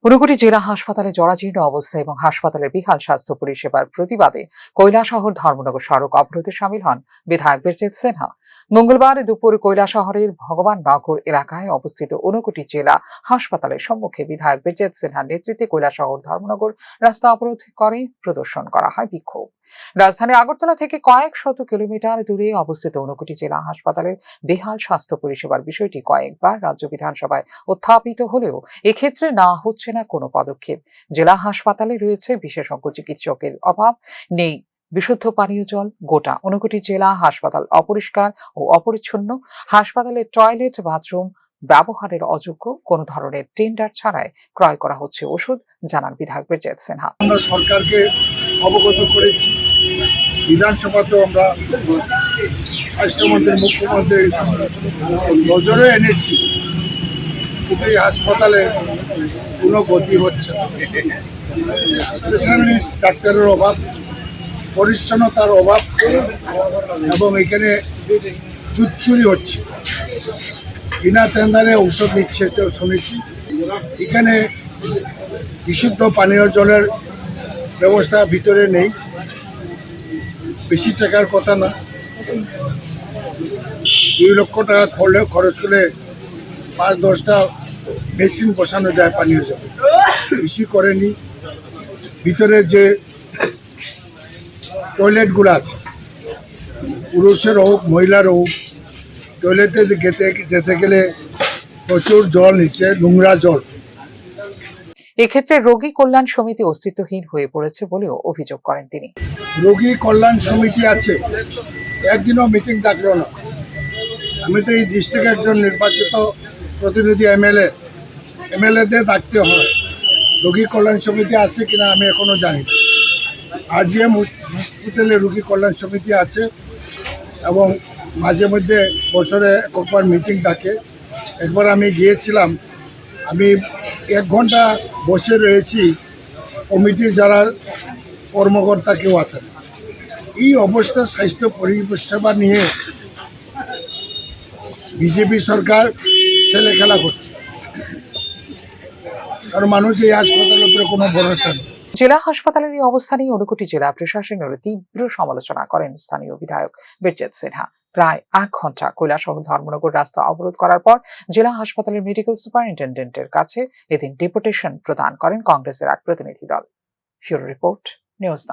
ঊনকোটি জেলা হাসপাতালে জরাজীর্ণ অবস্থা এবং হাসপাতালের বিহাল স্বাস্থ্য পরিষেবার প্রতিবাদে কৈলাসহর ধর্মনগর সড়ক অবরোধে শামিল হন বিধায়ক বীরজিৎ সিনহা। মঙ্গলবার দুপুর কৈলাসহরের ভগবাননগর এলাকায় অবস্থিত ঊনকোটি জেলা হাসপাতালের সম্মুখে বিধায়ক বীরজিৎ সিনহার নেতৃত্বে কৈলাসহর ধর্মনগর রাস্তা অবরোধ করে প্রদর্শন করা হয় বিক্ষোভ। রাজধানী আগরতলা থেকে কয়েক শত কিলোমিটার দূরে অবস্থিত ঊনকোটি জেলা হাসপাতালের বেহাল স্বাস্থ্য পরিষেবার বিষয়টি কয়েকবার রাজ্য বিধানসভায় উত্থাপিত হলেও এক্ষেত্রে না হচ্ছে না কোনো পদক্ষেপ। জেলা হাসপাতালে রয়েছে বিশেষজ্ঞ চিকিৎসকের অভাব, নেই বিশুদ্ধ পানীয় জল, গোটা ঊনকোটি জেলা হাসপাতাল অপরিষ্কার ও অপরিচ্ছন্ন, হাসপাতালের টয়লেট বাথরুম ব্যবহারের অযোগ্য, কোনো ধরনের টেন্ডার ছাড়াই ক্রয় করা হচ্ছে ওষুধ, জানান বিধায়ক বীরজিৎ সিনহা। আমরা সরকারকে অবগত করেছি, বিধানসভাতেও আমরা স্বাস্থ্যমন্ত্রী মুখ্যমন্ত্রী নজরে এনেছি, কিন্তু এই হাসপাতালে কোনো গতি হচ্ছে না। স্পেশালিস্ট ডাক্তারের অভাব, পরিচ্ছন্নতার অভাব এবং এখানে চুরচুরি হচ্ছে, বিনা টেন্ডারে ঔষধ নিচ্ছে এটাও শুনেছি। এখানে বিশুদ্ধ পানীয় জলের ব্যবস্থা ভিতরে নেই, বেশি টাকার কথা না, 2 লক্ষ টাকা খরচ করলে 5-10টা মেশিন বসানো যায় পানীয় জল, বেশি করেনি। ভিতরে যে টয়লেটগুলো আছে, পুরুষের হোক মহিলার হোক, টয়লেটে যেতে গেলে প্রচুর জল নিচ্ছে, নোংরা জল। এক্ষেত্রে রোগী কল্যাণ সমিতি অস্তিত্বহীন হয়ে পড়েছে বলেও অভিযোগ করেন তিনি। রোগী কল্যাণ সমিতি আছে, একদিনও মিটিং ডাকলো না। আমি তো এই ডিস্ট্রিক্টের একজন নির্বাচিত প্রতিনিধি, এমএলএদের ডাকতে হয়। রোগী কল্যাণ সমিতি আছে কিনা আমি এখনো জানি না। আরজিএম হসপিটালে রোগী কল্যাণ সমিতি আছে এবং মাঝে মধ্যে বছরে একবার মিটিং ডাকে। একবার আমি গিয়েছিলাম, আমি 1 ঘন্টা বসে রয়েছি, কমিটির যারা কর্মকর্তা কেউ আসেন। এই অবস্থার স্বাস্থ্য পরিষেবা নিয়ে বিজেপি সরকার ছেলে খেলা করছে, কারণ মানুষ এই হাসপাতালের উপরে কোনো ভরসা নেই। জেলা হাসপাতালের এই অবস্থা নিয়ে ঊনকোটি জেলা প্রশাসনের তীব্র সমালোচনা করেন স্থানীয় বিধায়ক বীরজিৎ সিনহা। প্রায় 1 ঘন্টা কৈলাসহর ধর্মনগর রাস্তা অবরোধ করার পর জেলা হাসপাতালের মেডিকেল সুপারিনটেন্ডেন্টের কাছে এদিন ডেপুটেশন প্রদান করেন কংগ্রেসের এক প্রতিনিধি দল। ফিউরো রিপোর্ট, নিউজ নাও।